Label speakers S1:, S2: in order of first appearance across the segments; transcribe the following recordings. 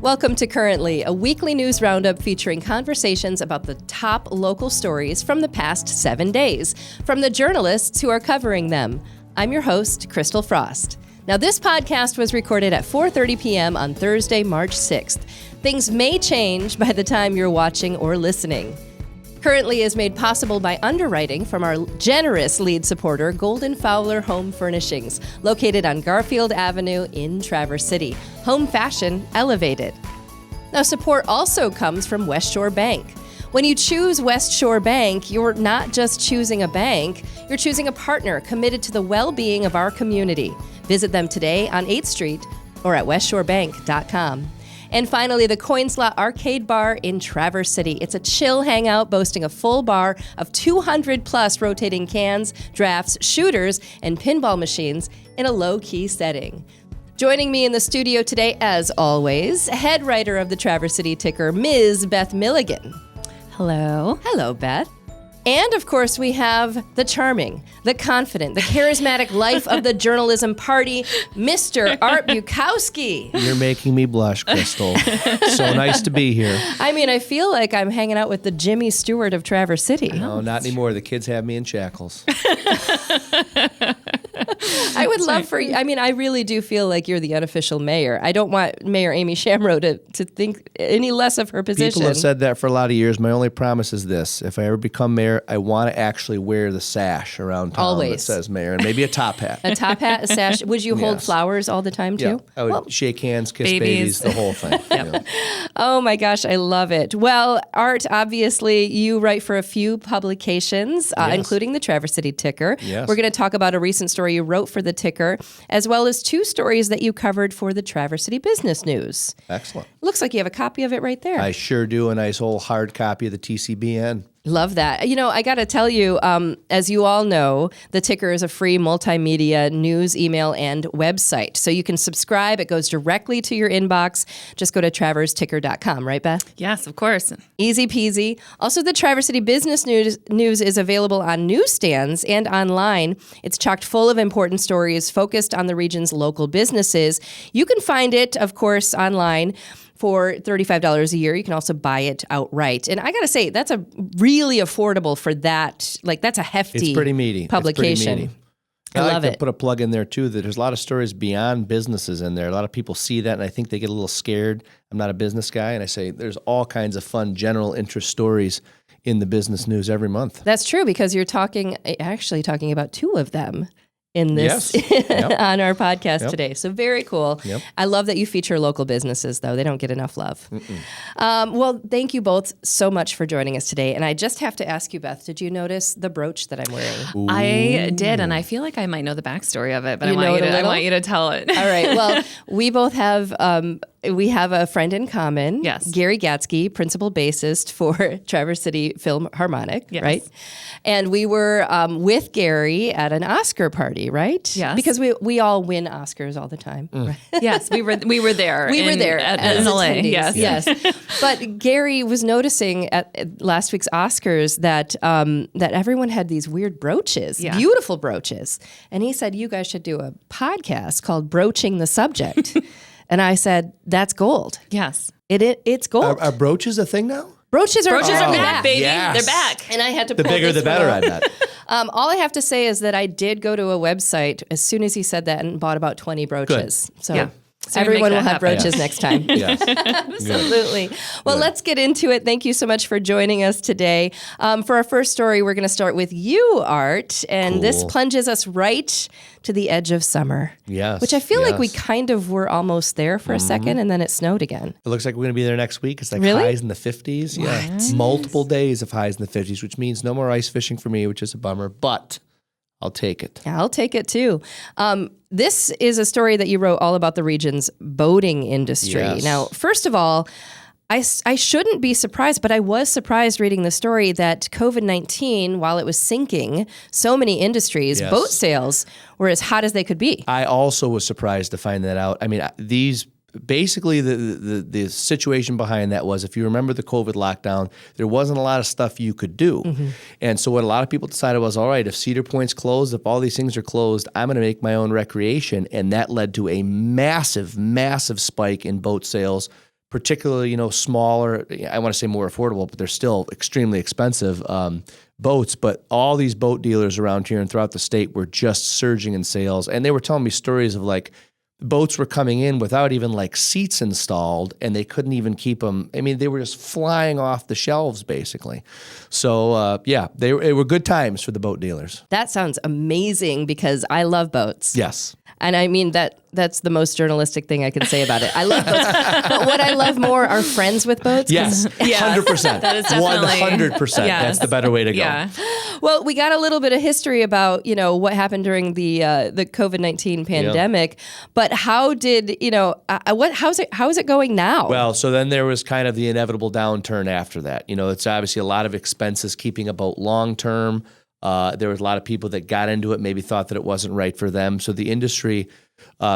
S1: Welcome to Currently, a weekly news roundup featuring conversations about the top local stories from the past 7 days, from the journalists who are covering them. I'm your host, Christal Frost. Now, this podcast was recorded at 4:30 p.m. on Thursday, March 6th. Things may change by the time you're watching or listening. Currently is made possible by underwriting from our generous lead supporter, Golden Fowler Home Furnishings, located on Garfield Avenue in Traverse City. Home fashion elevated. Now, support also comes from West Shore Bank. When you choose West Shore Bank, you're not just choosing a bank, you're choosing a partner committed to the well-being of our community. Visit them today on 8th Street or at westshorebank.com. And finally, the Coin Slot Arcade Bar in Traverse City. It's a chill hangout boasting a full bar of 200 plus rotating cans, drafts, shooters, and pinball machines in a low-key setting. Joining me in the studio today, as always, head writer of the Traverse City Ticker, Ms. Beth Milligan.
S2: Hello.
S1: Hello, Beth. And, of course, we have the charming, the confident, the charismatic life of the journalism party, Mr. Art Bukowski.
S3: You're making me blush, Christal. So nice to be here.
S1: I mean, I feel like I'm hanging out with the Jimmy Stewart of Traverse City.
S3: No, not anymore. The kids have me in shackles.
S1: I would love for you. I mean, I really do feel like you're the unofficial mayor. I don't want Mayor Amy Shamrow to think any less of her position.
S3: People have said that for a lot of years. My only promise is this. If I ever become mayor, I want to actually wear the sash around town that says mayor, and maybe a top hat.
S1: A top hat, a sash. Would you hold flowers all the time, too?
S3: Yeah, I would shake hands, kiss babies, the whole thing. Yeah.
S1: Oh, my gosh, I love it. Well, Art, obviously, you write for a few publications, including the Traverse City Ticker.
S3: Yes.
S1: We're going to talk about a recent story you wrote for the Ticker, as well as 2 stories that you covered for the Traverse City Business News.
S3: Excellent.
S1: Looks like you have a copy of it right there.
S3: I sure do. A nice old hard copy of the TCBN.
S1: Love that. You know, I got to tell you, as you all know, the Ticker is a free multimedia news, email, and website. So you can subscribe. It goes directly to your inbox. Just go to traverseticker.com, right, Beth?
S2: Yes, of course.
S1: Easy peasy. Also, the Traverse City Business News is available on newsstands and online. It's chocked full of important stories focused on the region's local businesses. You can find it, of course, online for $35 a year. You can also buy it outright. And I got to say, that's a really affordable for that. Like, that's a hefty
S3: It's pretty meaty.
S1: publication.
S3: It's pretty meaty.
S1: I love
S3: like to
S1: it.
S3: put a plug in there, too, that there's a lot of stories beyond businesses in there. A lot of people see that, and I think they get a little scared. I'm not a business guy, and I say there's all kinds of fun general interest stories in the business news every month.
S1: That's true, because you're actually talking about 2 of them in this on our podcast today. So very cool.
S3: Yep.
S1: I love that you feature local businesses, though. They don't get enough love. Well, thank you both so much for joining us today. And I just have to ask you, Beth, did you notice the brooch that I'm wearing?
S3: Ooh.
S2: I did, and I feel like I might know the backstory of it, but I want you to tell it.
S1: All right. Well, we both have a friend in common.
S2: Yes.
S1: Gary Gatsky, principal bassist for Traverse City Philharmonic, right? And we were with Gary at an Oscar party, right?
S2: Yes.
S1: Because we all win Oscars all the time. Right?
S2: Yes, we were there.
S1: We were there
S2: in LA.
S1: attendees. Yes. But Gary was noticing at last week's Oscars that everyone had these weird brooches, beautiful brooches. And he said, you guys should do a podcast called Broaching the Subject. And I said, that's gold.
S2: Yes.
S1: It's gold.
S3: Are brooches a thing now?
S1: Brooches are
S2: back, baby.
S3: Yes.
S2: They're back.
S1: And I had to
S3: The
S1: pull
S3: bigger,
S1: this
S3: the better,
S1: one
S3: I
S1: up.
S3: bet.
S1: All I have to say is that I did go to a website as soon as he said that and bought about 20 brooches.
S3: Good.
S1: So
S2: Yeah. So
S1: everyone will
S2: make that
S1: have
S2: happen.
S1: brooches next time.
S3: Yes.
S1: Absolutely. Well, let's get into it. Thank you so much for joining us today. For our first story, we're going to start with you, Art. And this
S3: Cool.
S1: plunges us right to the edge of summer.
S3: Yes.
S1: Which I feel like we
S3: yes.
S1: kind of were almost there for a second, and then it snowed again.
S3: It looks like we're going to be there next week. It's like
S1: Really?
S3: highs in the 50s. Yeah. Multiple days of highs in the 50s, which means no more ice fishing for me, which is a bummer, but I'll take it.
S1: Yeah, I'll take it too. This is a story that you wrote all about the region's boating industry.
S3: Yes.
S1: Now, first of all, I shouldn't be surprised, but I was surprised reading the story that COVID-19, while it was sinking so many industries,
S3: Yes.
S1: boat sales were as hot as they could be.
S3: I also was surprised to find that out. I mean, basically the situation behind that was, if you remember the COVID lockdown, there wasn't a lot of stuff you could do. Mm-hmm. And so what a lot of people decided was, all right, if Cedar Point's closed, if all these things are closed, I'm going to make my own recreation. And that led to a massive, massive spike in boat sales, particularly, smaller, I want to say more affordable, but they're still extremely expensive boats. But all these boat dealers around here and throughout the state were just surging in sales. And they were telling me stories of like boats were coming in without even like seats installed, and they couldn't even keep them. I mean, they were just flying off the shelves basically. So they were good times for the boat dealers.
S1: That sounds amazing because I love boats.
S3: Yes.
S1: And I mean, that's the most journalistic thing I can say about it. I love boats. But what I love more are friends with boats.
S3: Yes, 100%.
S2: That is definitely
S3: 100%.
S2: Yes.
S3: That's the better way to go.
S2: Yeah.
S1: Well, we got a little bit of history about, what happened during the COVID-19 pandemic. But how did, how is it going now?
S3: Well, so then there was kind of the inevitable downturn after that. It's obviously a lot of expenses keeping a boat long term. There was a lot of people that got into it, maybe thought that it wasn't right for them. So the industry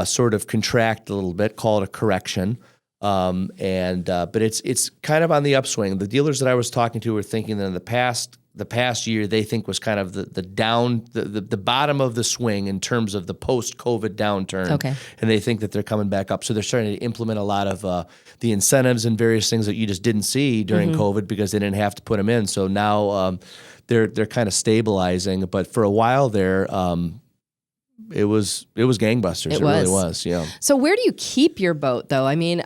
S3: sort of contracted a little bit, call it a correction. But it's kind of on the upswing. The dealers that I was talking to were thinking that in the past year, they think was kind of the bottom of the swing in terms of the post-COVID downturn.
S1: Okay. And
S3: they think that they're coming back up. So they're starting to implement a lot of the incentives and various things that you just didn't see during COVID because they didn't have to put them in. So now they're kind of stabilizing. But for a while there, it was gangbusters. It really was. Yeah.
S1: So where do you keep your boat though? I mean,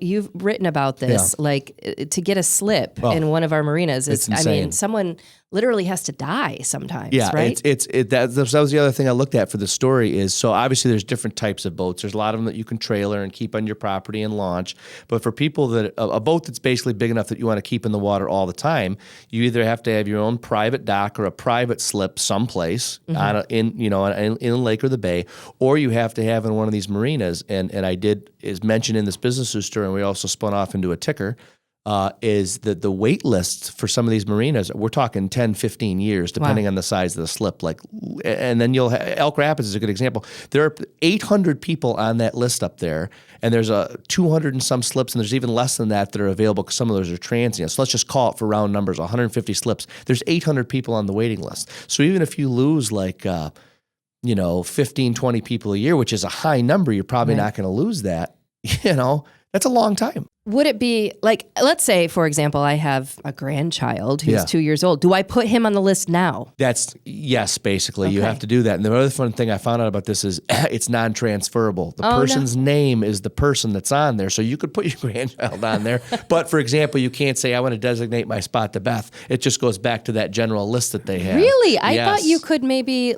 S1: you've written about this, like to get a slip in one of our marinas is, I mean, someone literally has to die sometimes, right?
S3: That was the other thing I looked at for the story is, so obviously there's different types of boats. There's a lot of them that you can trailer and keep on your property and launch. But for people that, a boat that's basically big enough that you want to keep in the water all the time, you either have to have your own private dock or a private slip someplace in a lake or the bay, or you have to have in one of these marinas. And is mentioned in this Business News story, and we also spun off into a ticker, is that the wait lists for some of these marinas, we're talking 10, 15 years, depending on the size of the slip. And then Elk Rapids is a good example. There are 800 people on that list up there, and there's 200 and some slips, and there's even less than that are available because some of those are transient. So let's just call it for round numbers, 150 slips. There's 800 people on the waiting list. So even if you lose 15, 20 people a year, which is a high number, you're probably not going to lose that. That's a long time.
S1: Would it be like, let's say, for example, I have a grandchild who's 2 years old. Do I put him on the list now?
S3: Yes, basically. Okay. You have to do that. And the other fun thing I found out about this is it's non-transferable. The person's name is the person that's on there. So you could put your grandchild on there. But for example, you can't say, I want to designate my spot to Beth. It just goes back to that general list that they have.
S1: Really? I thought you could maybe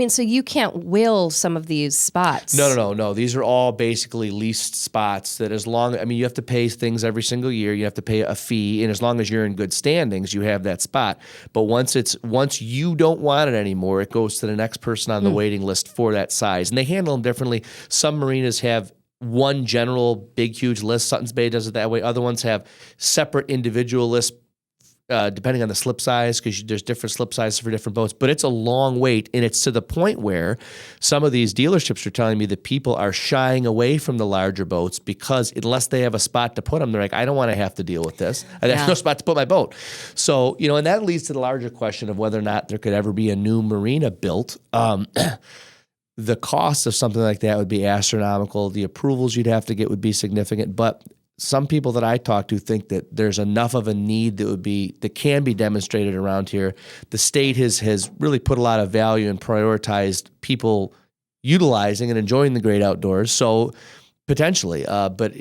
S1: so you can't will some of these spots.
S3: No. These are all basically leased spots that you have to pay things every single year. You have to pay a fee, and as long as you're in good standings, you have that spot. But once you don't want it anymore, it goes to the next person on the waiting list for that size. And they handle them differently. Some marinas have one general big, huge list. Sutton's Bay does it that way. Other ones have separate individual lists depending on the slip size, because there's different slip sizes for different boats. But it's a long wait, and it's to the point where some of these dealerships are telling me that people are shying away from the larger boats because unless they have a spot to put them, they're like, I don't want to have to deal with this. There's no spot to put my boat. So, and that leads to the larger question of whether or not there could ever be a new marina built. The cost of something like that would be astronomical. The approvals you'd have to get would be significant, but some people that I talk to think that there's enough of a need that can be demonstrated around here. The state has really put a lot of value and prioritized people utilizing and enjoying the great outdoors. So potentially, but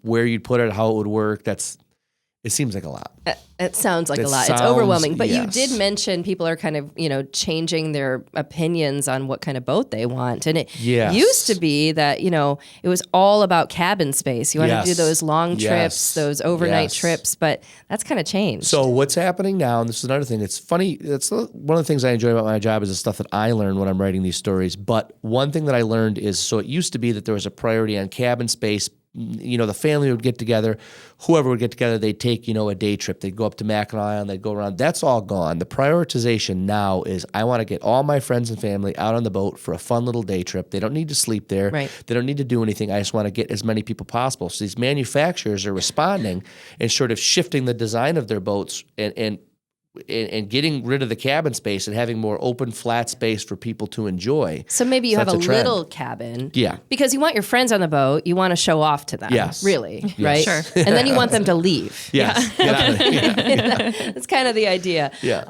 S3: where you'd put it, how it would work, it seems like a lot.
S1: It sounds like a lot. It's overwhelming. But you did mention people are kind of, changing their opinions on what kind of boat they want. And it used to be that, it was all about cabin space. You want to do those long trips, those overnight trips, but that's kind of changed.
S3: So what's happening now, and this is another thing, it's funny, that's one of the things I enjoy about my job is the stuff that I learn when I'm writing these stories. But one thing that I learned is, so it used to be that there was a priority on cabin space. The family would get together, whoever would get together, they'd take, a day trip. They'd go up to Mackinac Island, they'd go around. That's all gone. The prioritization now is I want to get all my friends and family out on the boat for a fun little day trip. They don't need to sleep there.
S1: Right.
S3: They don't need to do anything. I just want to get as many people possible. So these manufacturers are responding and sort of shifting the design of their boats and and getting rid of the cabin space and having more open, flat space for people to enjoy.
S1: So maybe you have a
S3: trend.
S1: little cabin.
S3: Yeah.
S1: Because you want your friends on the boat. You want to show off to them.
S3: Yes.
S1: Really,
S3: Yes.
S1: right?
S2: Sure.
S1: And then you want them to leave.
S3: Yes.
S1: That's kind of the idea.
S3: Yeah.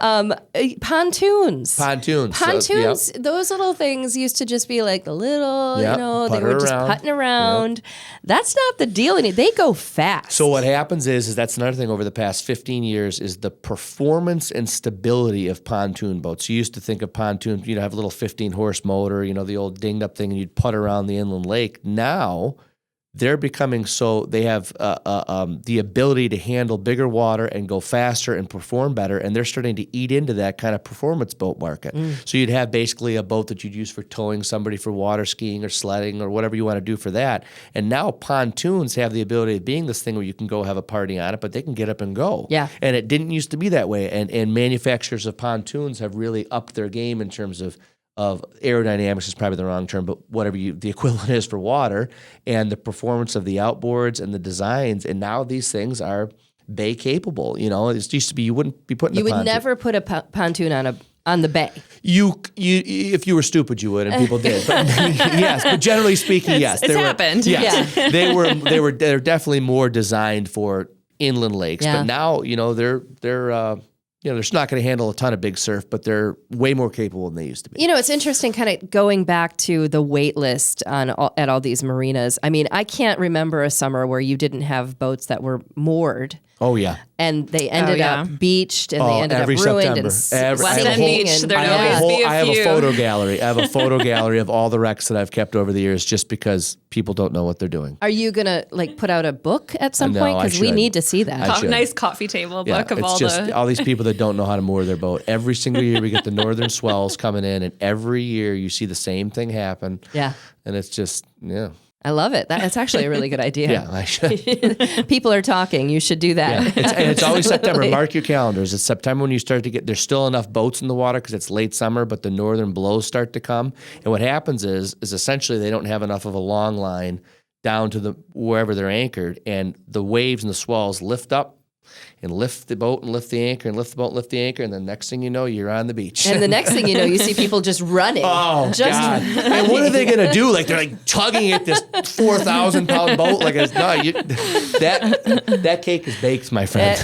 S1: Pontoons.
S3: Pontoons.
S1: Those little things used to just be like the little,
S3: Yep.
S1: they were just putting around. That's not the deal. They go fast.
S3: So what happens is that's another thing over the past 15 years is the performance and stability of pontoon boats. You used to think of pontoons, have a little 15-horse motor, the old dinged up thing, and you'd putt around the inland lake. Now they're becoming they have the ability to handle bigger water and go faster and perform better, and they're starting to eat into that kind of performance boat market. So you'd have basically a boat that you'd use for towing somebody for water skiing or sledding or whatever you want to do for that. And now pontoons have the ability of being this thing where you can go have a party on it, but they can get up and go.
S1: Yeah.
S3: And it didn't used to be that way. And manufacturers of pontoons have really upped their game in terms of aerodynamics is probably the wrong term, but whatever the equivalent is for water, and the performance of the outboards and the designs. And now these things are bay capable. It used to be you wouldn't be putting.
S1: You would never put a pontoon on the bay.
S3: You if you were stupid, you would, and people did. But yes, but generally speaking, yes,
S2: it's happened.
S3: Yes, they're definitely more designed for inland lakes.
S1: Yeah.
S3: But now they're just not going to handle a ton of big surf, but they're way more capable than they used to be.
S1: It's interesting kind of going back to the wait list at all these marinas. I mean, I can't remember a summer where you didn't have boats that were moored.
S3: Oh, yeah.
S1: And they ended up beached, and they ended up ruined.
S3: September.
S1: And
S2: West End Beach, there'd always be a
S3: I have
S2: few.
S3: a photo gallery. I have a photo gallery of all the wrecks that I've kept over the years just because people don't know what they're doing.
S1: Are you going to put out a book at some
S3: No,
S1: point?
S3: I
S1: Because we
S3: should.
S1: need to see that.
S3: I should.
S2: Nice coffee table book of
S3: it's just all these people that don't know how to moor their boat. Every single year we get the northern swells coming in, and every year you see the same thing happen.
S1: Yeah.
S3: And it's just,
S1: I love it. That's actually a really good idea.
S3: Yeah, I should.
S1: People are talking. You should do that.
S3: Yeah. It's always September. Mark your calendars. It's September when you start to get, there's still enough boats in the water because it's late summer, but the northern blows start to come. And what happens is essentially they don't have enough of a long line down to wherever they're anchored, and the waves and the swells lift up and lift the boat and lift the anchor and lift the boat and lift the anchor, and the next thing you know, you're on the beach.
S1: And the next thing you know, you see people just running.
S3: Oh, God. And what are they going to do? They're tugging at this 4,000-pound boat. That cake is baked, my friend.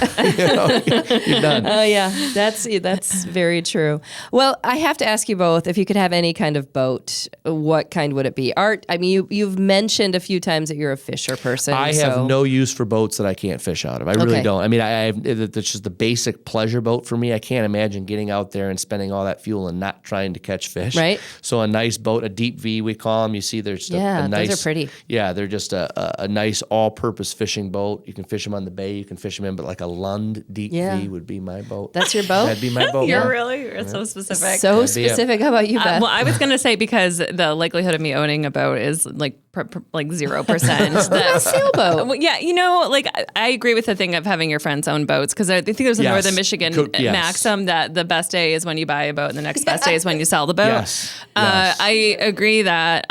S3: You're done.
S1: Oh, yeah. That's very true. Well, I have to ask you both, if you could have any kind of boat, what kind would it be? Art, I mean, you've mentioned a few times that you're a fisher person.
S3: I have no use for boats that I can't fish out of. I really don't. I mean, it's just the basic pleasure boat for me. I can't imagine getting out there and spending all that fuel and not trying to catch fish.
S1: Right.
S3: So a nice boat, a deep V we call them. You see, there's a nice.
S1: Those are pretty.
S3: Yeah, they're just a nice all-purpose fishing boat. You can fish them on the bay. You can fish them in, but like a Lund deep V would be my boat.
S1: That's your boat?
S3: That'd be my boat.
S2: You're so specific.
S1: So specific. How about you, Beth?
S2: Well, I was going to say, because the likelihood of me owning a boat is like 0%.
S1: A sailboat.
S2: Well, yeah, I agree with the thing of having your friends own boats, because I think there's a Northern Michigan maxim that the best day is when you buy a boat and the next best day is when you sell the boat.
S3: Yes.
S2: I agree that,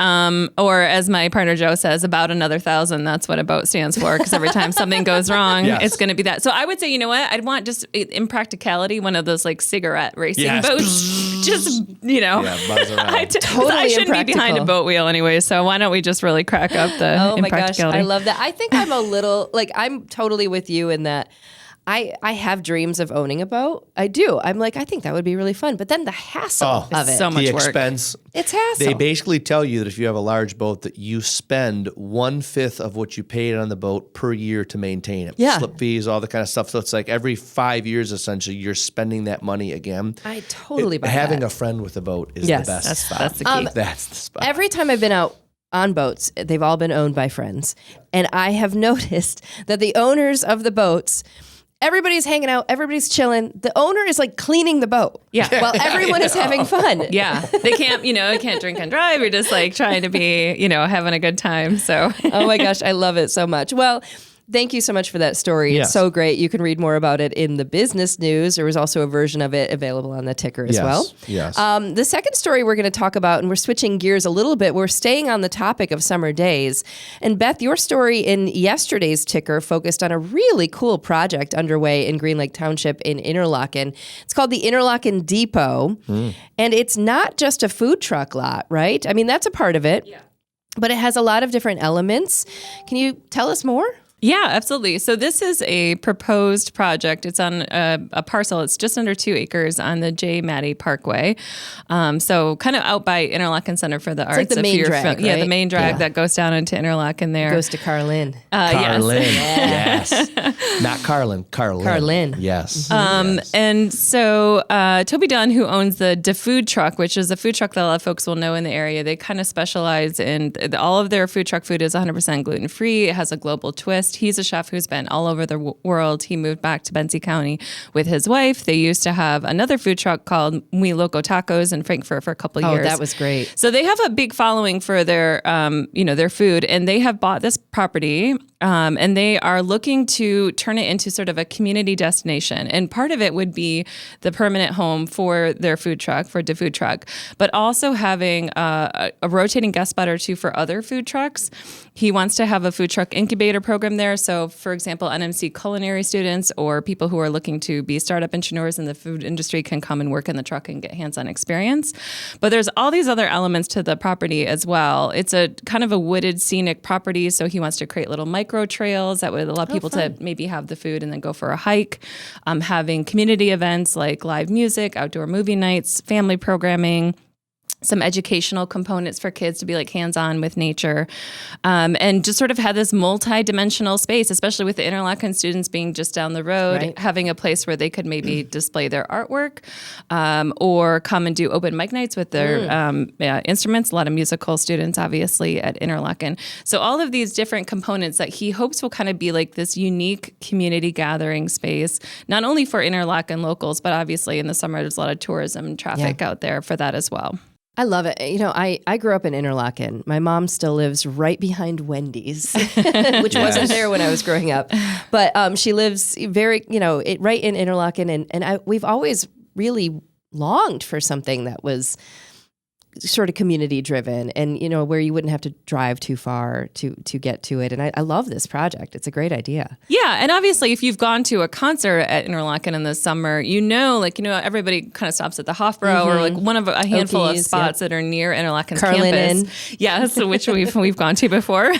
S2: or as my partner Joe says, about another 1,000. That's what a boat stands for, because every time something goes wrong, it's going to be that. So I would say, you know what? I'd want, just in practicality, one of those cigarette racing boats. Just,
S3: buzz around.
S1: Totally
S2: I shouldn't be behind a boat wheel anyway, so why don't we just really crack up the impracticality?
S1: I love that. I think I'm a little, I'm totally with you in that I have dreams of owning a boat. I do. I'm I think that would be really fun. But then the hassle of it.
S2: So much
S3: the
S2: work.
S3: expense.
S1: It's hassle.
S3: They basically tell you that if you have a large boat, that you spend 1/5 of what you paid on the boat per year to maintain it.
S1: Yeah.
S3: Slip fees, all the kind of stuff. So it's every 5 years, essentially, you're spending that money again.
S1: I totally buy
S3: Having
S1: that.
S3: a friend with a boat is the best spot.
S2: That's the key.
S3: That's the spot.
S1: Every time I've been out on boats, they've all been owned by friends. And I have noticed that the owners of the boats, everybody's hanging out, everybody's chilling. The owner is cleaning the boat.
S2: Yeah.
S1: While everyone is having fun.
S2: Yeah. They can't drink and drive. You're just trying to be, having a good time. So,
S1: Oh my gosh, I love it so much. Well, Thank you so much for that story.
S3: Yes.
S1: It's so great. You can read more about it in the business news. There was also a version of it available on the ticker as well.
S3: Yes.
S1: The second story we're going to talk about, and we're switching gears a little bit, we're staying on the topic of summer days. And Beth, your story in yesterday's ticker focused on a really cool project underway in Green Lake Township in Interlochen. It's called the Interlochen Depot. And it's not just a food truck lot, right? I mean, that's a part of it. Yeah. But it has a lot of different elements. Can you tell us more?
S2: Yeah, absolutely. So this is a proposed project. It's on a parcel. It's just under 2 acres on the J. Maddie Parkway. So kind of out by Interlochen Center for the Arts.
S1: Like the main drag, right?
S2: Yeah, the main drag that goes down into Interlochen there.
S1: Goes to Carlin.
S3: Carlin. Yes. Not Carlin. Carlin.
S1: Carlin.
S3: Yes.
S2: Yes. And so Toby Dunn, who owns the Food Truck, which is a food truck that a lot of folks will know in the area, they kind of specialize in all of their food truck food is 100% gluten-free. It has a global twist. He's a chef who's been all over the world. He moved back to Benzie County with his wife. They used to have another food truck called Muy Loco Tacos in Frankfurt for a couple of years.
S1: Oh, that was great.
S2: So they have a big following for their, their food, and they have bought this property. And they are looking to turn it into sort of a community destination. And part of it would be the permanent home for their food truck, for the food truck, but also having a rotating guest spot or two for other food trucks. He wants to have a food truck incubator program there. So, for example, NMC culinary students or people who are looking to be startup entrepreneurs in the food industry can come and work in the truck and get hands-on experience. But there's all these other elements to the property as well. It's a kind of a wooded, scenic property. So he wants to create little micro trails that would allow people to maybe have the food and then go for a hike. Having community events like live music, outdoor movie nights, family programming, some educational components for kids to be like hands-on with nature, and just sort of had this multi-dimensional space, especially with the Interlochen students being just down the road, having a place where they could maybe display their artwork, or come and do open mic nights with their instruments. A lot of musical students, obviously, at Interlochen. So all of these different components that he hopes will kind of be like this unique community gathering space, not only for Interlochen locals, but obviously in the summer, there's a lot of tourism traffic out there for that as well.
S1: I love it. You know, I grew up in Interlochen. My mom still lives right behind Wendy's, which wasn't there when I was growing up. But she lives very, right in Interlochen. And we've always really longed for something that was sort of community driven and, where you wouldn't have to drive too far to get to it. And I love this project. It's a great idea.
S2: Yeah. And obviously, if you've gone to a concert at Interlochen in the summer, everybody kind of stops at the Hofbräu or like one of a handful of spots that are near Interlochen's campus. Yes, which we've gone to before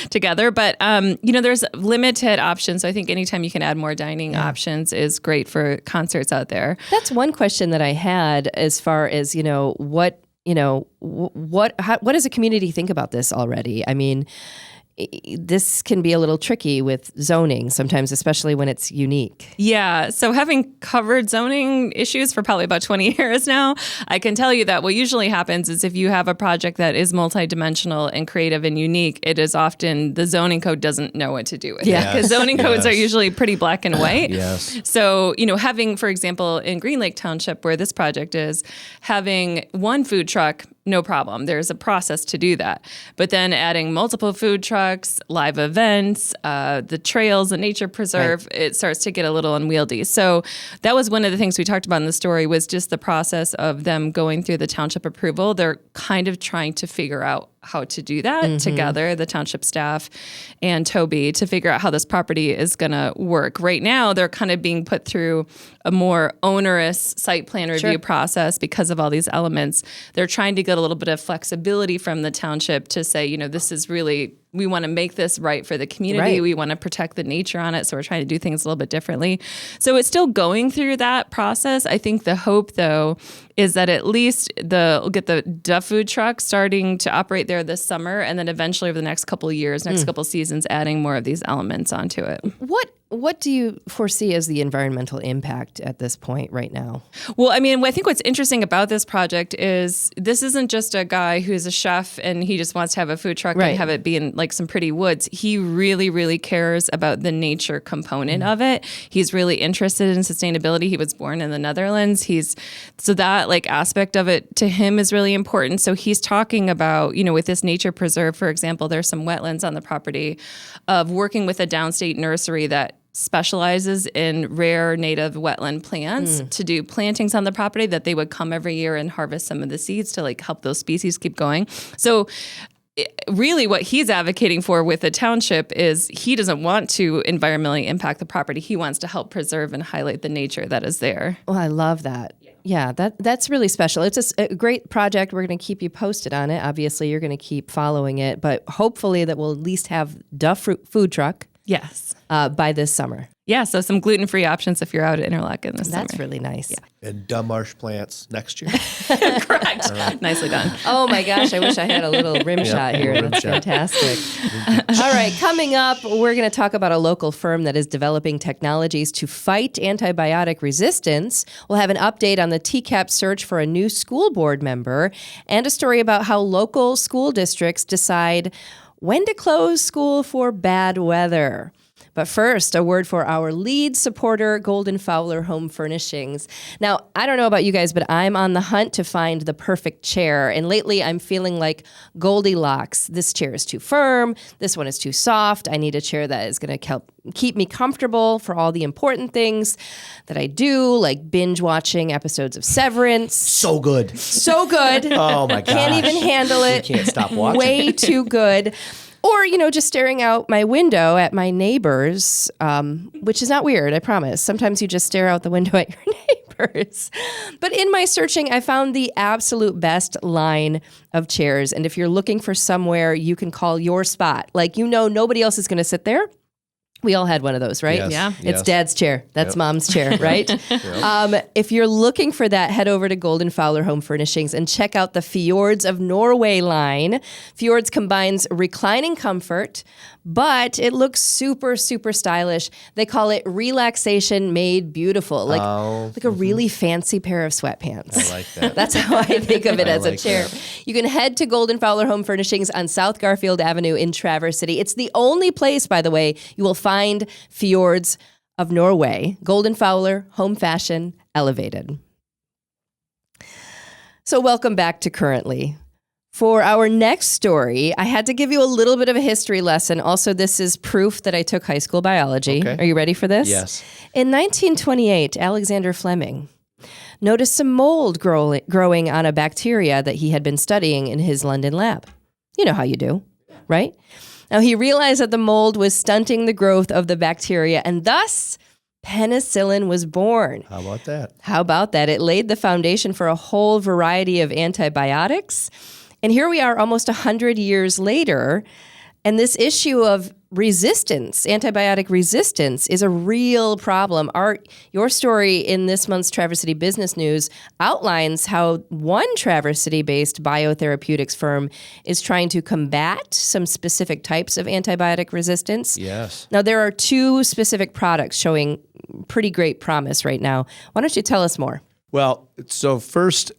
S2: together. But, there's limited options. So I think anytime you can add more dining options is great for concerts out there.
S1: That's one question that I had as far as, what does the community think about this already? I mean, this can be a little tricky with zoning sometimes, especially when it's unique.
S2: Yeah. So having covered zoning issues for probably about 20 years now, I can tell you that what usually happens is if you have a project that is multidimensional and creative and unique, it is often the zoning code doesn't know what to do with it. Because zoning codes are usually pretty black and white. So, having, for example, in Green Lake Township, where this project is, having one food truck, no problem. There's a process to do that. But then adding multiple food trucks, live events, the trails, the nature preserve, it starts to get a little unwieldy. So that was one of the things we talked about in the story was just the process of them going through the township approval. They're kind of trying to figure out how to do that together, the township staff and Toby, to figure out how this property is going to work. Right now, they're kind of being put through a more onerous site plan review process because of all these elements. They're trying to get a little bit of flexibility from the township to say, this is really, we want to make this right for the community. We want to protect the nature on it. So we're trying to do things a little bit differently. So it's still going through that process. I think the hope, though, is that at least we'll get the food truck starting to operate there this summer, and then eventually over the next couple of years, next couple of seasons, adding more of these elements onto it.
S1: what do you foresee as the environmental impact at this point right now?
S2: Well, I mean, I think what's interesting about this project is this isn't just a guy who's a chef and he just wants to have a food truck and have it be in like some pretty woods. He really, really cares about the nature component of it. He's really interested in sustainability. He was born in the Netherlands. So that like aspect of it to him is really important. So he's talking about, with this nature preserve, for example, there's some wetlands on the property, of working with a downstate nursery that specializes in rare native wetland plants to do plantings on the property, that they would come every year and harvest some of the seeds to like help those species keep going. So really what he's advocating for with the township is he doesn't want to environmentally impact the property. He wants to help preserve and highlight the nature that is there.
S1: Oh, I love that. Yeah, that's really special. It's a great project. We're going to keep you posted on it. Obviously, you're going to keep following it, but hopefully that we'll at least have food truck.
S2: Yes.
S1: By this summer.
S2: Yeah, so some gluten-free options if you're out at Interlochen this summer.
S1: That's really nice. Yeah.
S3: And dumb marsh plants next year.
S2: Correct. Right. Nicely done.
S1: Oh my gosh, I wish I had a little rim shot here. That's fantastic. All right, coming up, we're going to talk about a local firm that is developing technologies to fight antibiotic resistance. We'll have an update on the TCAP search for a new school board member and a story about how local school districts decide when to close school for bad weather. But first, a word for our lead supporter, Golden Fowler Home Furnishings. Now, I don't know about you guys, but I'm on the hunt to find the perfect chair. And lately, I'm feeling like Goldilocks. This chair is too firm. This one is too soft. I need a chair that is going to help keep me comfortable for all the important things that I do, like binge watching episodes of Severance.
S3: So good.
S1: So good.
S3: Oh, my gosh.
S1: Can't even handle it.
S3: You can't stop watching.
S1: Way too good. Or, just staring out my window at my neighbors, which is not weird, I promise. Sometimes you just stare out the window at your neighbors. But in my searching, I found the absolute best line of chairs. And if you're looking for somewhere you can call your spot, like, nobody else is going to sit there. We all had one of those, right?
S3: Yes.
S2: Yeah.
S1: It's Dad's chair. That's Mom's chair, right? If you're looking for that, head over to Golden Fowler Home Furnishings and check out the Fjords of Norway line. Fjords combines reclining comfort, but it looks super, super stylish. They call it relaxation made beautiful, like a really fancy pair of sweatpants.
S3: I like that.
S1: That's how I think of it as a chair.
S3: That.
S1: You can head to Golden Fowler Home Furnishings on South Garfield Avenue in Traverse City. It's the only place, by the way, you will find Fjords of Norway. Golden Fowler, home fashion, elevated. So welcome back to Currently. For our next story, I had to give you a little bit of a history lesson. Also, this is proof that I took high school biology.
S3: Okay.
S1: Are you ready for this?
S3: Yes.
S1: In 1928, Alexander Fleming noticed some mold growing on a bacteria that he had been studying in his London lab. You know how you do, right? Now, he realized that the mold was stunting the growth of the bacteria, and thus penicillin was born.
S3: How about that?
S1: How about that? It laid the foundation for a whole variety of antibiotics. And here we are almost 100 years later, and this issue of resistance, antibiotic resistance, is a real problem. Your story in this month's Traverse City Business News outlines how one Traverse City-based biotherapeutics firm is trying to combat some specific types of antibiotic resistance.
S3: Yes.
S1: Now, there are two specific products showing pretty great promise right now. Why don't you tell us more?
S3: Well, so first,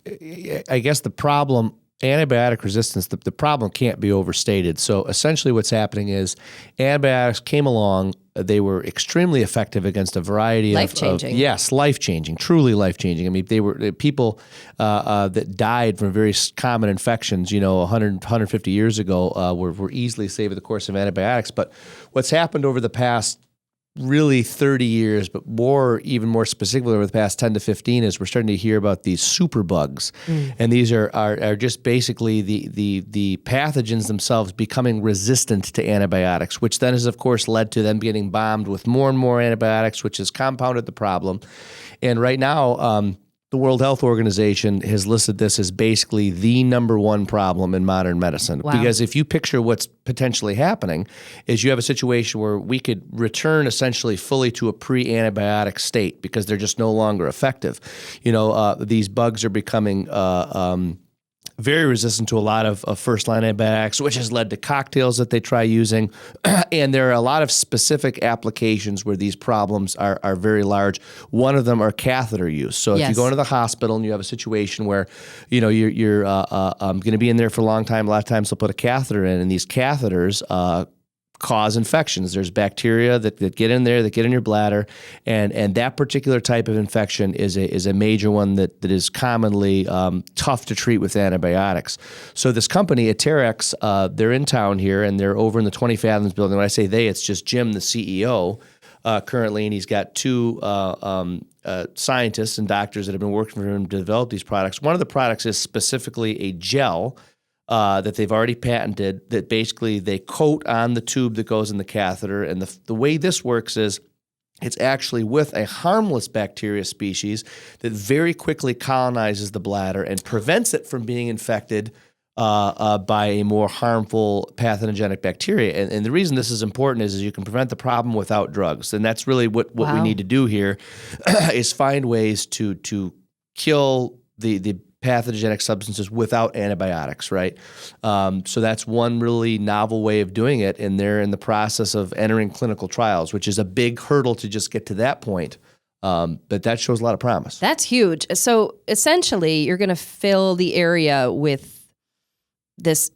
S3: I guess the problem, antibiotic resistance, the problem can't be overstated. So essentially what's happening is antibiotics came along. They were extremely effective against a variety
S1: life-changing.
S3: Yes, life-changing, truly life-changing. I mean, they were people that died from very common infections, 100, 150 years ago were easily saved with the course of antibiotics. But what's happened over the past really 30 years, but even more specifically over the past 10 to 15 is we're starting to hear about these superbugs. And these are just basically the pathogens themselves becoming resistant to antibiotics, which then has, of course, led to them getting bombed with more and more antibiotics, which has compounded the problem. And right now, the World Health Organization has listed this as basically the number one problem in modern medicine.
S1: Wow.
S3: Because if you picture what's potentially happening is you have a situation where we could return essentially fully to a pre-antibiotic state because they're just no longer effective. These bugs are becoming very resistant to a lot of first-line antibiotics, which has led to cocktails that they try using. And there are a lot of specific applications where these problems are very large. One of them are catheter use. So if you go into the hospital and you have a situation where, you're going to be in there for a long time, a lot of times they'll put a catheter in, and these catheters cause infections. There's bacteria that get in there, that get in your bladder, and that particular type of infection is a major one that is commonly tough to treat with antibiotics. So this company, Aterex, they're in town here, and they're over in the 20 Fathoms building. When I say they, it's just Jim, the CEO, currently, and he's got two scientists and doctors that have been working for him to develop these products. One of the products is specifically a gel that they've already patented that basically they coat on the tube that goes in the catheter. And the way this works is it's actually with a harmless bacteria species that very quickly colonizes the bladder and prevents it from being infected by a more harmful pathogenic bacteria. And the reason this is important is you can prevent the problem without drugs. And that's really what we need to do here is find ways to kill the pathogenic substances without antibiotics, right? So that's one really novel way of doing it, and they're in the process of entering clinical trials, which is a big hurdle to just get to that point. But that shows a lot of promise.
S1: That's huge. So essentially, you're going to fill the area with this.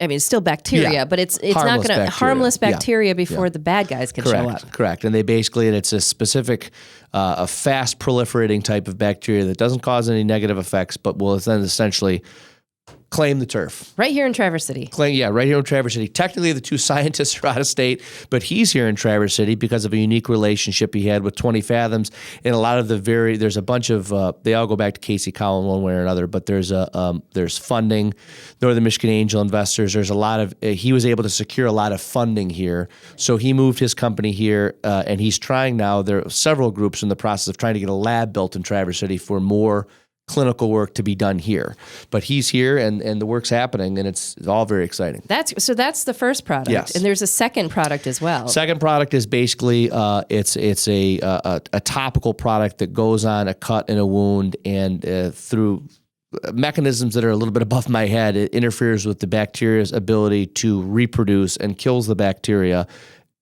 S1: I mean, it's still bacteria, but it's not going to harmless bacteria before the bad guys can show up.
S3: Correct. And it's a specific, a fast proliferating type of bacteria that doesn't cause any negative effects, but will then essentially claim the turf.
S1: Right here in Traverse City.
S3: Right here in Traverse City. Technically, the two scientists are out of state, but he's here in Traverse City because of a unique relationship he had with 20 Fathoms. And a lot of there's a bunch of, they all go back to Casey Cowan one way or another, but there's funding, Northern Michigan Angel Investors. There's a lot of, he was able to secure a lot of funding here. So he moved his company here, and he's trying now, there are several groups in the process of trying to get a lab built in Traverse City for more clinical work to be done here. But he's here and the work's happening, and it's all very exciting. That's
S1: the first product.
S3: Yes.
S1: And there's a second product as well.
S3: Second product is basically it's a topical product that goes on a cut and a wound, and through mechanisms that are a little bit above my head, it interferes with the bacteria's ability to reproduce and kills the bacteria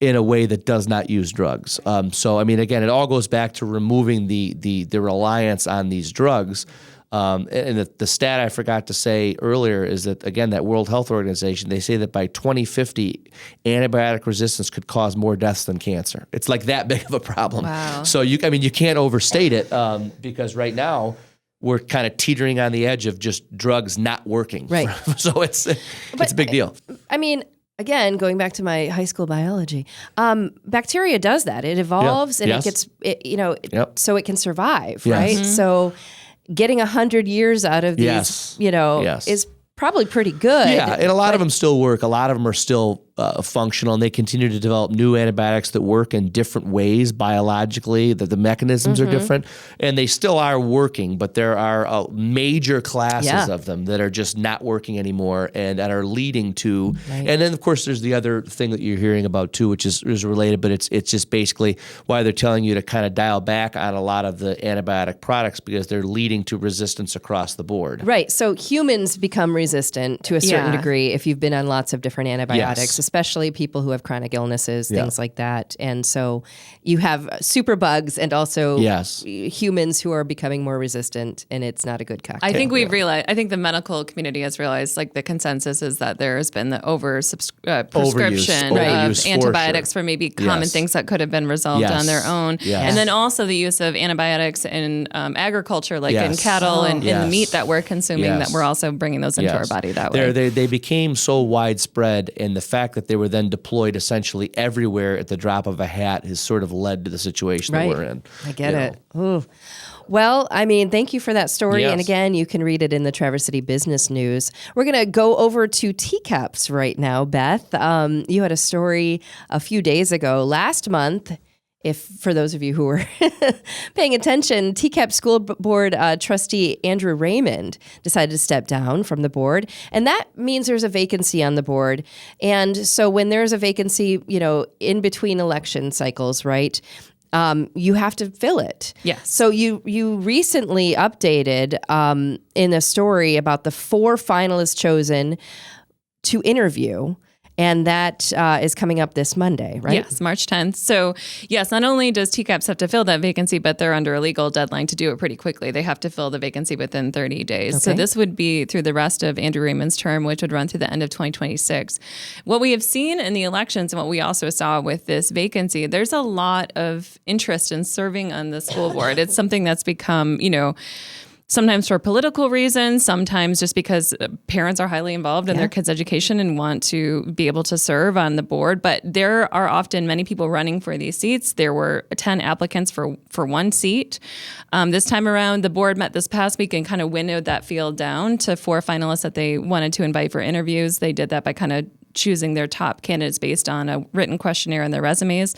S3: in a way that does not use drugs. So, I mean, again, it all goes back to removing the reliance on these drugs. And the stat I forgot to say earlier is that, again, that World Health Organization, they say that by 2050, antibiotic resistance could cause more deaths than cancer. It's like that big of a problem.
S1: Wow.
S3: So, you can't overstate it because right now, we're kind of teetering on the edge of just drugs not working.
S1: Right.
S3: So it's a big deal.
S1: I mean, again, going back to my high school biology, bacteria does that. It evolves and it gets, so it can survive, right? Mm-hmm. So getting 100 years out of these, is probably pretty good.
S3: Yeah, and a lot of them still work. A lot of them are still functional, and they continue to develop new antibiotics that work in different ways biologically, that the mechanisms are different, and they still are working, but there are major classes of them that are just not working anymore and that are leading to, and then of course there's the other thing that you're hearing about too, which is related, but it's just basically why they're telling you to kind of dial back on a lot of the antibiotic products because they're leading to resistance across the board.
S1: Right, so humans become resistant to a certain degree if you've been on lots of different antibiotics, especially people who have chronic illnesses, things like that. And so you have superbugs and also humans who are becoming more resistant, and it's not a good cocktail.
S2: I think I think the medical community has realized, like, the consensus is that there has been the prescription of antibiotics for maybe common things that could have been resolved on their own. Yes. And then also the use of antibiotics in agriculture, like in cattle and in the meat that we're consuming, that we're also bringing those into our body that way.
S3: They became so widespread, and the fact that they were then deployed essentially everywhere at the drop of a hat has sort of led to the situation that we're in.
S1: I get it. Ooh. Well, I mean, thank you for that story. And again, you can read it in the Traverse City Business News. We're going to go over to teacups right now, Beth. You had a story a few days ago, last month. If for those of you who were paying attention, TCAP School Board trustee Andrew Raymond decided to step down from the board. And that means there's a vacancy on the board. And so when there's a vacancy, in between election cycles, right, you have to fill it.
S2: Yes.
S1: So you recently updated in a story about the 4 finalists chosen to interview. And that is coming up this Monday, right?
S2: Yes, March 10th. So yes, not only does TCAPS have to fill that vacancy, but they're under a legal deadline to do it pretty quickly. They have to fill the vacancy within 30 days.
S1: Okay.
S2: So this would be through the rest of Andrew Raymond's term, which would run through the end of 2026. What we have seen in the elections and what we also saw with this vacancy, there's a lot of interest in serving on the school board. It's something that's become, sometimes for political reasons, sometimes just because parents are highly involved in their kids' education and want to be able to serve on the board. But there are often many people running for these seats. There were 10 applicants for one seat. This time around, the board met this past week and kind of winnowed that field down to 4 finalists that they wanted to invite for interviews. They did that by kind of choosing their top candidates based on a written questionnaire and their resumes.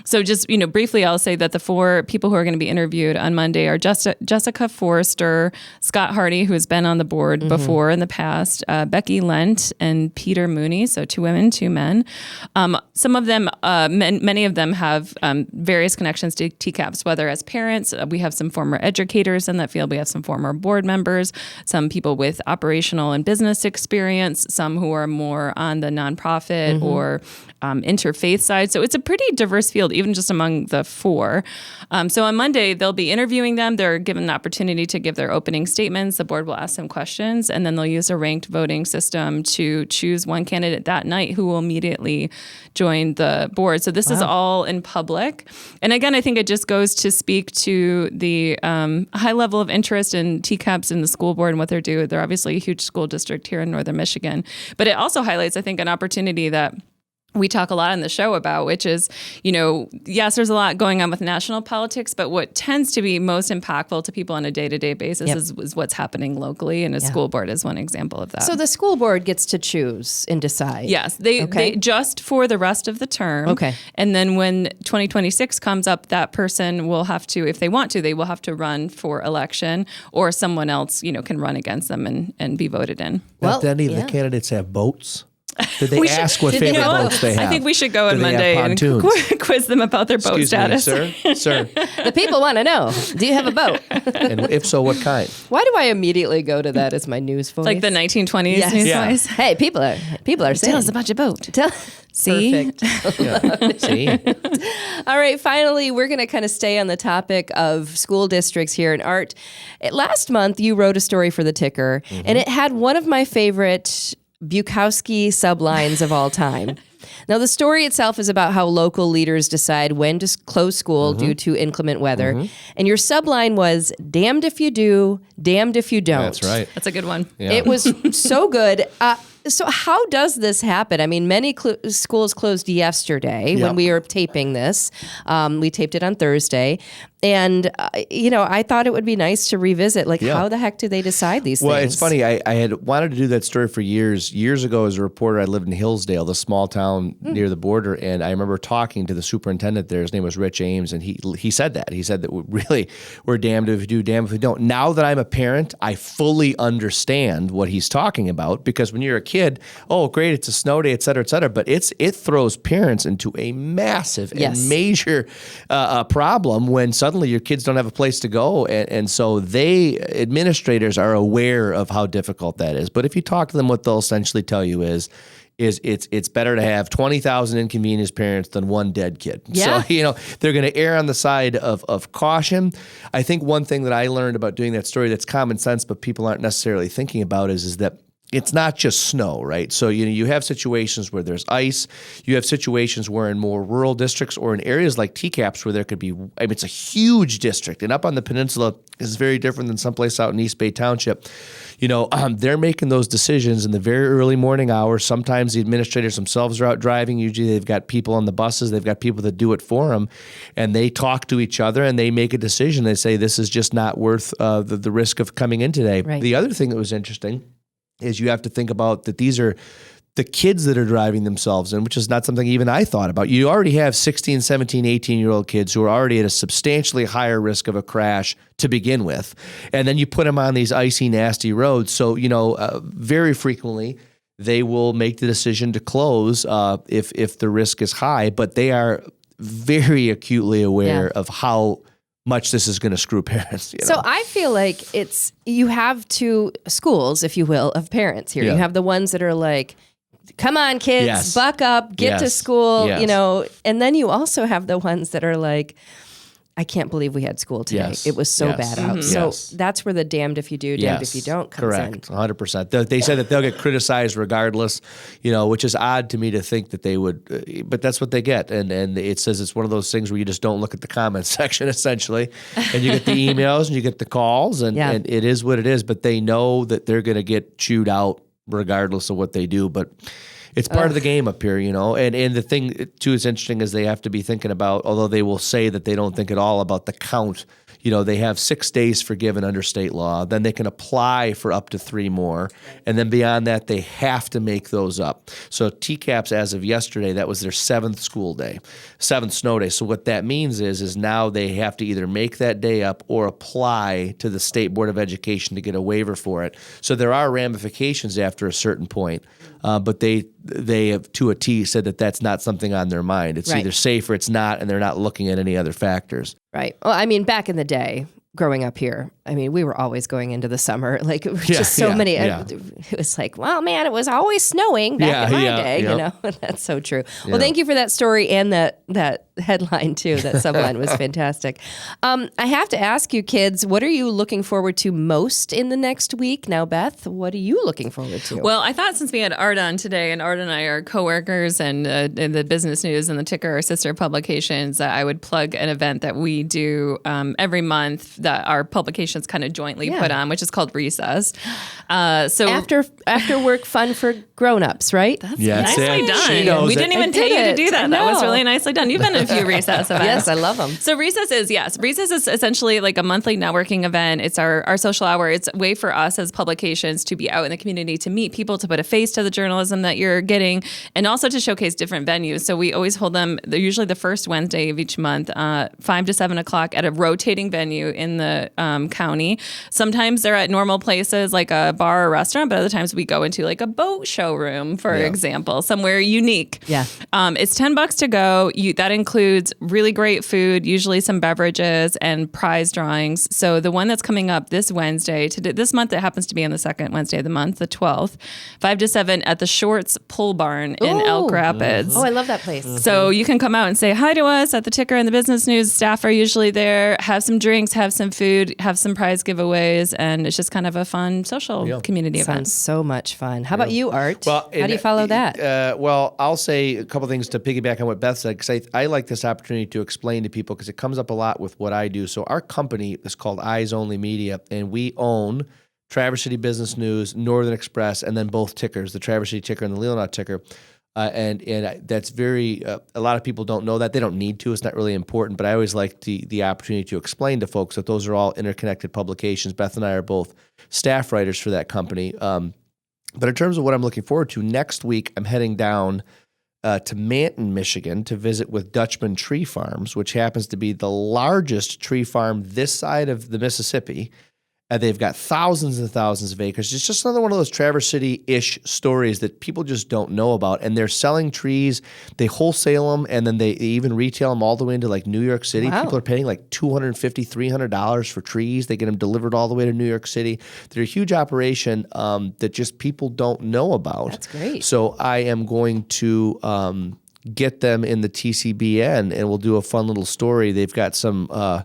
S2: So just, briefly, I'll say that the 4 people who are going to be interviewed on Monday are Jessica Forrester, Scott Hardy, who has been on the board before in the past, Becky Lent, and Peter Mooney. So 2 women, 2 men. Some of them, many of them have various connections to TCAPS, whether as parents, we have some former educators in that field. We have some former board members, some people with operational and business experience, some who are more on the nonprofit or interfaith side. So it's a pretty diverse field, even just among the 4. So on Monday, they'll be interviewing them. They're given the opportunity to give their opening statements. The board will ask them questions, and then they'll use a ranked voting system to choose one candidate that night who will immediately join the board. So this is all in public. And again, I think it just goes to speak to the high level of interest in TCAPS and the school board and what they're doing. They're obviously a huge school district here in Northern Michigan. But it also highlights, I think, an opportunity that we talk a lot on the show about, which is, yes, there's a lot going on with national politics, but what tends to be most impactful to people on a day-to-day basis is what's happening locally, and a school board is one example of that.
S1: So the school board gets to choose and decide.
S2: Yes, they just for the rest of the term. Okay. And then when 2026 comes up, that person will have to, if they want to, they will have to run for election, or someone else, can run against them and be voted in.
S3: Well, do any of the candidites have boats? Did they ask what favorite boats they have?
S2: I think we should go on Monday and quiz them about their boat status.
S3: Sir.
S1: The people want to know, do you have a boat?
S3: And if so, what kind?
S1: Why do I immediately go to that as my news voice?
S2: It's like the 1920s news voice.
S1: Hey, people are saying.
S2: Tell us about your boat.
S1: See?
S3: Perfect. See?
S1: All right, finally, we're going to kind of stay on the topic of school districts here. And Art, last month you wrote a story for the Ticker, and it had one of my favorite Bukowski sublines of all time. Now, the story itself is about how local leaders decide when to close school due to inclement weather. And your subline was, damned if you do, damned if you don't.
S3: That's right.
S2: That's a good one.
S3: Yeah.
S1: It was so good. So how does this happen? I mean, many schools closed yesterday when we were taping this. We taped it on Thursday. And, I thought it would be nice to revisit, how the heck do they decide these things?
S3: Well, it's funny. I had wanted to do that story for years. Years ago, as a reporter, I lived in Hillsdale, the small town near the border. And I remember talking to the superintendent there. His name was Rich Ames. And he said that. He said that we're damned if we do, damned if we don't. Now that I'm a parent, I fully understand what he's talking about. Because when you're a kid, oh, great, it's a snow day, et cetera, et cetera. But it throws parents into a massive and major problem when suddenly your kids don't have a place to go. And so administrators are aware of how difficult that is. But if you talk to them, what they'll essentially tell you is it's better to have 20,000 inconvenienced parents than one dead kid.
S1: Yeah.
S3: So, they're going to err on the side of caution. I think one thing that I learned about doing that story that's common sense, but people aren't necessarily thinking about is that it's not just snow, right? So, you have situations where there's ice. You have situations where in more rural districts or in areas like TCAPS where there could be, it's a huge district. And up on the peninsula is very different than someplace out in East Bay Township. They're making those decisions in the very early morning hours. Sometimes the administrators themselves are out driving. Usually they've got people on the buses. They've got people that do it for them. And they talk to each other and they make a decision. They say, this is just not worth the risk of coming in today.
S1: Right.
S3: The other thing that was interesting is you have to think about that these are the kids that are driving themselves in, which is not something even I thought about. You already have 16, 17, 18-year-old kids who are already at a substantially higher risk of a crash to begin with. And then you put them on these icy, nasty roads. So, very frequently they will make the decision to close if the risk is high, but they are very acutely aware of how much this is going to screw parents. You know?
S1: So I feel like you have two schools, if you will, of parents here. You have the ones that are like, come on, kids, buck up, get to school, and then you also have the ones that are like, I can't believe we had school today. It was so bad out. So that's where the damned if you do, damned if you don't comes in.
S3: Correct, 100%. They said that they'll get criticized regardless, which is odd to me to think that they would, but that's what they get. And it says it's one of those things where you just don't look at the comments section, essentially, and you get the emails and you get the calls, and it is what it is, but they know that they're going to get chewed out regardless of what they do. But it's part of the game up here, and the thing too is interesting is they have to be thinking about, although they will say that they don't think at all about the count. They have 6 days forgiven under state law. Then they can apply for up to 3 more. And then beyond that, they have to make those up. So TCAPS, as of yesterday, that was their 7th school day, 7th snow day. So what that means is now they have to either make that day up or apply to the State Board of Education to get a waiver for it. So there are ramifications after a certain point. But they have, to a T, said that that's not something on their mind. It's either safe or it's not, and they're not looking at any other factors.
S1: Right. Well, I mean, back in the day, growing up here, I mean, we were always going into the summer. Like, it was just so many. It was like, well, man, it was always snowing back in my day, That's so true. Well, thank you for that story and that headline, too. That subline was fantastic. I have to ask you, kids, what are you looking forward to most in the next week? Now, Beth, what are you looking forward to?
S2: Well, I thought since we had Art on today, and Art and I are coworkers, and in the Business News and the Ticker are sister publications, I would plug an event that we do every month that our publications kind of jointly put on, which is called Recess. So
S1: after work fun for grown-ups, right?
S2: That's nicely done. We didn't even tell you to do that. That was really nicely done. You've been to a few Recess events.
S1: Yes, I love them.
S2: So Recess is essentially like a monthly networking event. It's our social hour. It's a way for us as publications to be out in the community, to meet people, to put a face to the journalism that you're getting, and also to showcase different venues. So we always hold them, they're usually the first Wednesday of each month, 5 to 7 o'clock at a rotating venue in the county. Sometimes they're at normal places like a bar or restaurant, but other times we go into like a boat showroom, for example, somewhere unique.
S1: Yeah.
S2: It's $10 to go. That includes really great food, usually some beverages and prize drawings. So the one that's coming up this Wednesday, this month, it happens to be on the second Wednesday of the month, the 12th, 5 to 7 at the Shorts Pull Barn in Elk Rapids.
S1: Oh, I love that place.
S2: So you can come out and say hi to us at the Ticker and the Business News. Staff are usually there, have some drinks, have some food, have some prize giveaways, and it's just kind of a fun social community event.
S1: Sounds so much fun. How about you, Art? Well, how do you follow that?
S3: Well, I'll say a couple things to piggyback on what Beth said, because I like this opportunity to explain to people, because it comes up a lot with what I do. So our company is called Eyes Only Media, and we own Traverse City Business News, Northern Express, and then both tickers, the Traverse City Ticker and the Leelanau Ticker. And that's very, a lot of people don't know that. They don't need to. It's not really important. But I always like the opportunity to explain to folks that those are all interconnected publications. Beth and I are both staff writers for that company. But in terms of what I'm looking forward to, next week I'm heading down to Manton, Michigan to visit with Dutchman Tree Farms, which happens to be the largest tree farm this side of the Mississippi. They've got thousands and thousands of acres. It's just another one of those Traverse City-ish stories that people just don't know about. And they're selling trees. They wholesale them, and then they even retail them all the way into like New York City. Wow. People are paying like $250, $300 for trees. They get them delivered all the way to New York City. They're a huge operation that just people don't know about.
S1: That's great.
S3: So I am going to get them in the TCBN, and we'll do a fun little story. They've got some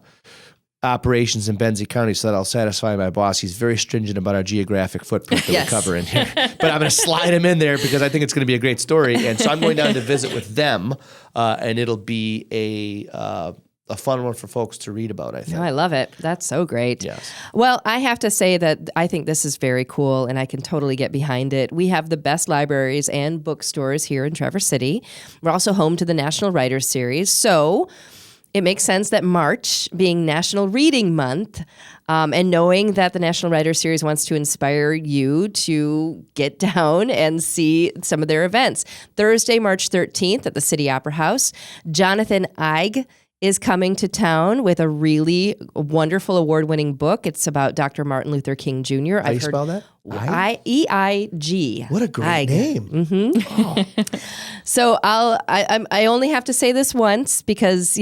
S3: operations in Benzie County, so that I'll satisfy my boss. He's very stringent about our geographic footprint that we cover in here. But I'm going to slide him in there because I think it's going to be a great story. And so I'm going down to visit with them, and it'll be a fun one for folks to read about, I think.
S1: No, I love it. That's so great.
S3: Yes.
S1: Well, I have to say that I think this is very cool, and I can totally get behind it. We have the best libraries and bookstores here in Traverse City. We're also home to the National Writers Series, so it makes sense that March, being National Reading Month, and knowing that the National Writers Series wants to inspire you to get down and see some of their events. Thursday, March 13th at the City Opera House, Jonathan Eig is coming to town with a really wonderful award-winning book. It's about Dr. Martin Luther King Jr.
S3: How do you spell that?
S1: EIG.
S3: What a great name. Mm-hmm.
S1: Oh. So I only have to say this once because,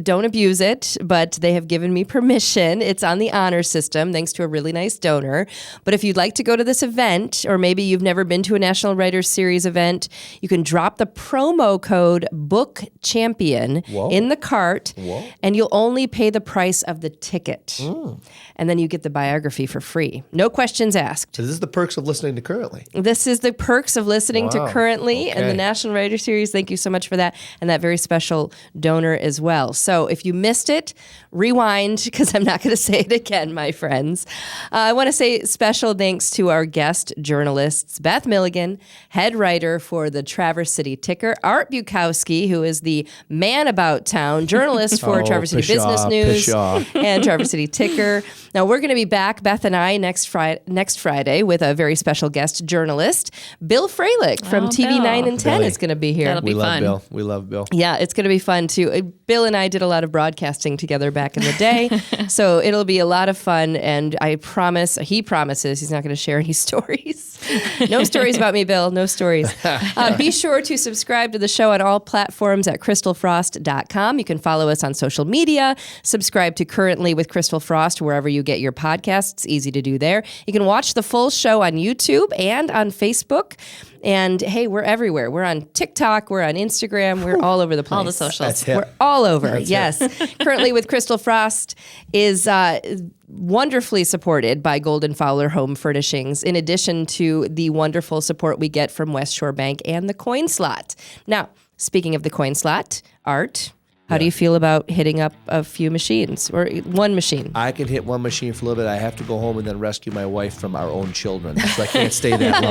S1: don't abuse it, but they have given me permission. It's on the honor system, thanks to a really nice donor. But if you'd like to go to this event, or maybe you've never been to a National Writers Series event, you can drop the promo code BOOKCHAMPION in the cart, and you'll only pay the price of the ticket. And then you get the biography for free. No questions asked.
S3: So this is the perks of listening to Currently.
S1: This is the perks of listening to Currently and the National Writers Series. Thank you so much for that. And that very special donor as well. So if you missed it, rewind, because I'm not going to say it again, my friends. I want to say special thanks to our guest journalists, Beth Milligan, head writer for the Traverse City Ticker, Art Bukowski, who is the man about town journalist for Traverse City Business News and Traverse City Ticker. Now, we're going to be back, Beth and I, next Friday with a very special guest journalist. Bill Freilich from TV 9 and 10 is going to be here.
S2: That'll be fun.
S3: We love Bill.
S1: Yeah, it's going to be fun, too. Bill and I did a lot of broadcasting together back in the day, so it'll be a lot of fun, and he promises he's not going to share any stories. No stories about me, Bill. No stories. Be sure to subscribe to the show on all platforms at christalfrost.com. You can follow us on social media. Subscribe to Currently with Christal Frost wherever you get your podcasts. Easy to do there. You can watch the full show on YouTube and on Facebook. And hey, we're everywhere. We're on TikTok. We're on Instagram. We're all over the place.
S2: All the socials.
S1: We're all over. Yes. Currently with Christal Frost is wonderfully supported by Golden Fowler Home Furnishings, in addition to the wonderful support we get from West Shore Bank and the Coin Slot. Now, speaking of the Coin Slot, Art, how do you feel about hitting up a few machines or one machine?
S3: I can hit one machine for a little bit. I have to go home and then rescue my wife from our own children, so I can't stay that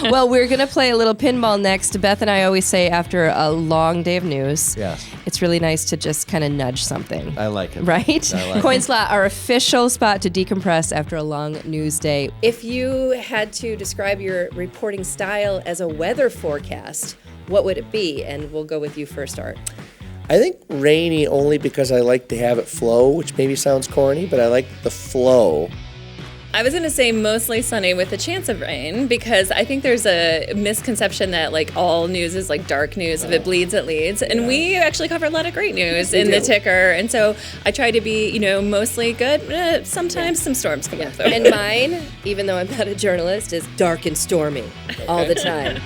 S3: long.
S1: Well, we're going to play a little pinball next. Beth and I always say after a long day of news, it's really nice to just kind of nudge something.
S3: I like it.
S1: Right?
S3: I like
S1: Coin Slot, our official spot to decompress after a long news day. If you had to describe your reporting style as a weather forecast, what would it be? And we'll go with you first, Art.
S3: I think rainy only because I like to have it flow, which maybe sounds corny, but I like the flow.
S2: I was going to say mostly sunny with a chance of rain, because I think there's a misconception that like all news is like dark news. If it bleeds, it leads. And we actually cover a lot of great news in the Ticker. And so I try to be, mostly good. Sometimes some storms come up though.
S1: And mine, even though I'm not a journalist, is dark and stormy all the time.